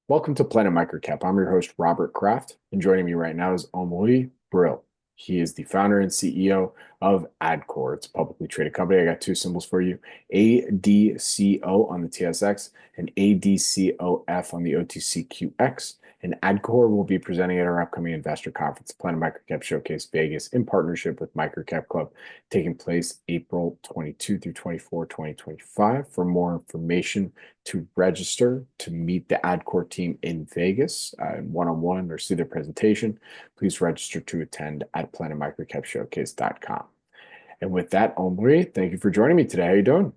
Welcome to Planet Microcap. I'm your host, Robert Kraft, and joining me right now is Omri Brill. He is the founder and CEO of Adcore. It's a publicly traded company. I got two symbols for you, ADCO on the TSX and ADCOF on the OTCQX. And Adcore will be presenting at our upcoming investor conference, Planet Microcap Showcase Vegas, in partnership with Microcap Club, taking place April 22 through 24, 2025. For more information, to register to meet the Adcore team in Vegas one-on-one or see their presentation, please register to attend at planetmicrocapshowcase.com. And with that, Omri, thank you for joining me today. How you doing?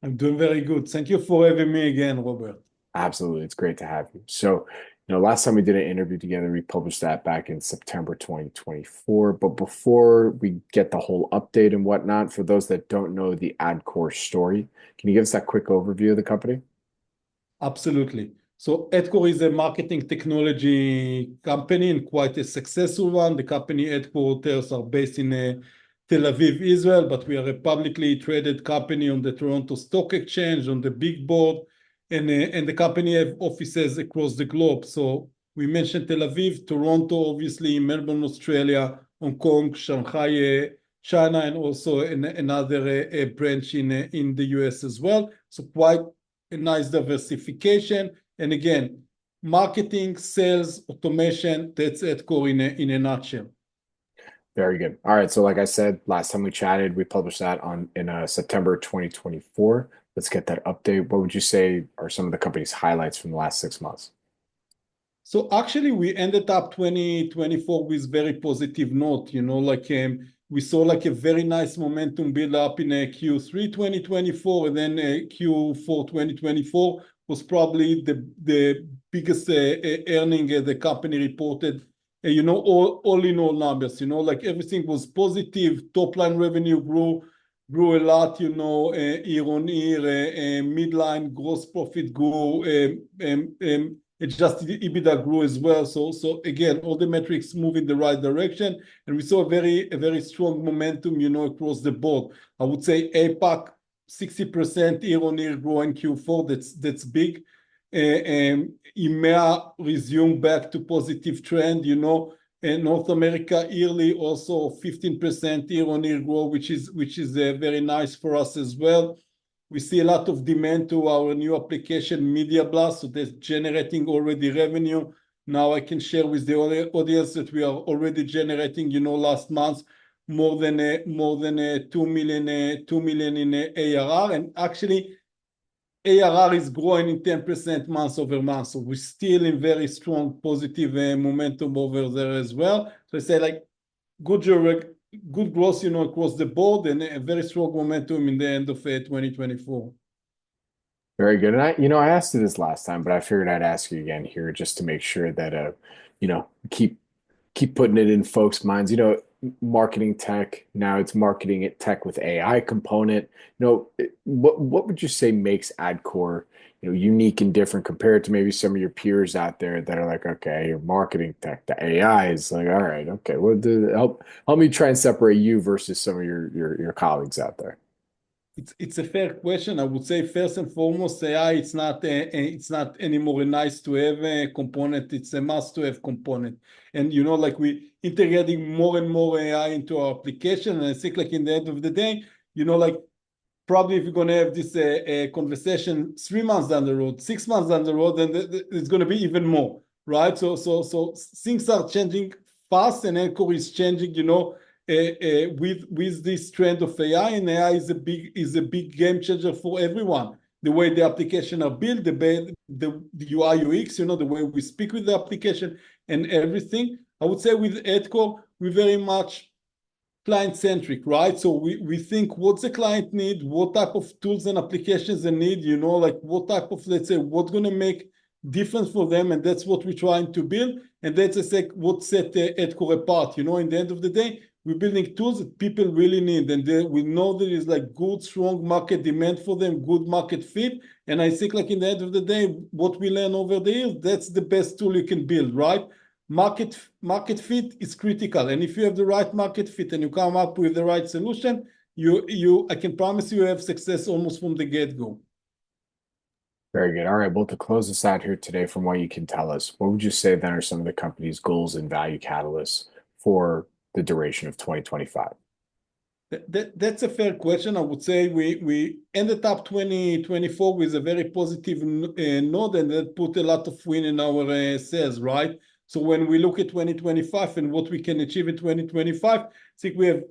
I'm doing very good. Thank you for having me again, Robert. Absolutely. It's great to have you. So, last time we did an interview together, we published that back in September 2024. But before we get the whole update and whatnot, for those that don't know the Adcore story, can you give us that quick overview of the company? Absolutely. So Adcore is a marketing technology company and quite a successful one. The company headquarters are based in Tel Aviv, Israel, but we are a publicly traded company on the Toronto Stock Exchange, on the big board, and the company have offices across the globe. So we mentioned Tel Aviv, Toronto, obviously, Melbourne, Australia, Hong Kong, Shanghai, China, and also another branch in the US as well. So quite a nice diversification. And again, marketing, sales, automation, that's Adcore in a nutshell. Very good. All right. So, like I said, last time we chatted, we published that on in September 2024. Let's get that update. What would you say are some of the company's highlights from the last 6 months? So actually, we ended up 2024 with very positive note. We saw like a very nice momentum build up in Q3 2024, and then Q4 2024 was probably the biggest earning the company reported. All in all numbers. Like everything was positive. Top line revenue grew a lot. Year on year, midline gross profit grew. Adjusted EBITDA grew as well. So again, all the metrics move in the right direction, and we saw a very strong momentum, across the board. I would say APAC 60% year on year growing Q4. That's big. EMEA resumed back to positive trend. And North America yearly also 15% year on year growth, which is very nice for us as well. We see a lot of demand to our new application, Media Blast, so that's generating already revenue. Now I can share with the audience that we are already generating, last month, more than 2 million in ARR. And actually, ARR is growing in 10% month over month. So we're still in very strong positive momentum over there as well. So I say like good growth, across the board, and a very strong momentum in the end of 2024. Very good. And I asked you this last time, but I figured I'd ask you again here just to make sure that keep putting it in folks' minds. Marketing tech, now it's marketing it tech with AI component. What would you say makes Adcore, unique and different compared to maybe some of your peers out there that are like, okay, your marketing tech, the AI is like, all right, okay, help me try and separate you versus some of your colleagues out there. It's a fair question. I would say first and foremost, AI, it's not anymore a nice to have a component. It's a must to have component. And like we integrating more and more AI into our application. And I think like in the end of the day, like probably if you're going to have this conversation 3 months down the road, 6 months down the road, then it's going to be even more, right? So things are changing fast, and Adcore is changing, with this trend of AI, and AI is a big game changer for everyone. The way the application are built, the UI UX, the way we speak with the application and everything. I would say with Adcore, we very much client-centric, right? So we think what's the client need, what type of tools and applications they need, like what type of, let's say, what's going to make difference for them, and that's what we're trying to build. And that's what set Adcore apart. In the end of the day, we're building tools that people really need, and we know there is like good, strong market demand for them, good market fit. And I think like in the end of the day, what we learn over the years, that's the best tool you can build, right? Market fit is critical, and if you have the right market fit and you come up with the right solution, I can promise you have success almost from the get-go. Very good. All right. Well, to close us out here today, from what you can tell us, what would you say then are some of the company's goals and value catalysts for the duration of 2025? That's a fair question. I would say we ended up 2024 with a very positive note, and that put a lot of wind in our sails, right? So when we look at 2025 and what we can achieve in 2025, I think we have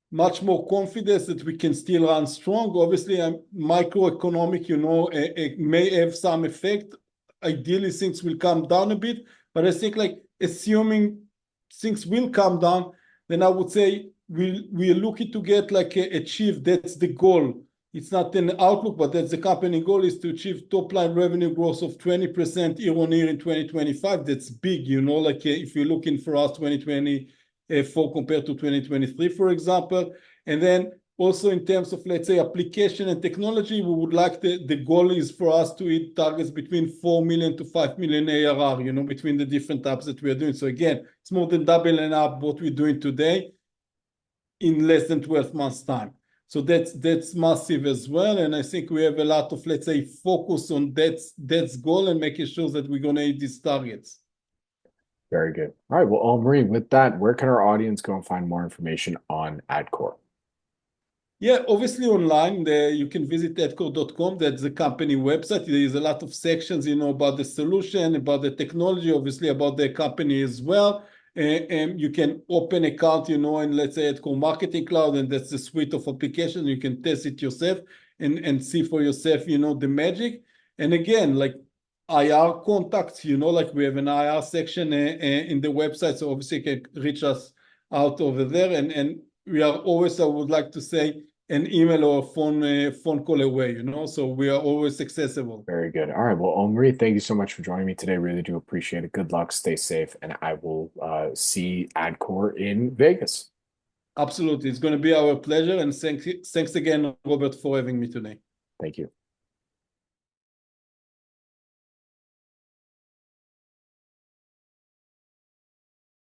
much more confidence that we can still run strong. Obviously, microeconomic, may have some effect. Ideally, things will come down a bit, but I think like assuming things will come down, then I would say we're looking to get achieve. That's the goal. It's not an outlook, but that's the company goal is to achieve top line revenue growth of 20% year on year in 2025. That's big, if you're looking for us 2024 compared to 2023, for example. And then also in terms of, let's say, application and technology, we would like the goal is for us to hit targets between 4 million to 5 million ARR, between the different apps that we are doing. So again, it's more than doubling up what we're doing today in less than 12 months time. So that's massive as well. And I think we have a lot of, let's say, focus on that's goal and making sure that we're going to hit these targets. Very good. All right. Well, Omri, with that, where can our audience go and find more information on Adcore? Yeah, obviously online, you can visit adcore.com. That's the company website. There is a lot of sections, about the solution, about the technology, obviously about the company as well. And you can open account, in let's say Adcore Marketing Cloud, and that's the suite of applications. You can test it yourself and see for yourself, the magic. And again, like IR contacts, like we have an IR section in the website. So obviously you can reach us out over there. And we are always, I would like to say, an email or a phone call away, so we are always accessible. Very good. All right. Well, Omri, thank you so much for joining me today. Really do appreciate it. Good luck. Stay safe. And I will see Adcore in Vegas. Absolutely. It's going to be our pleasure. And thanks again, Robert, for having me today. Thank you.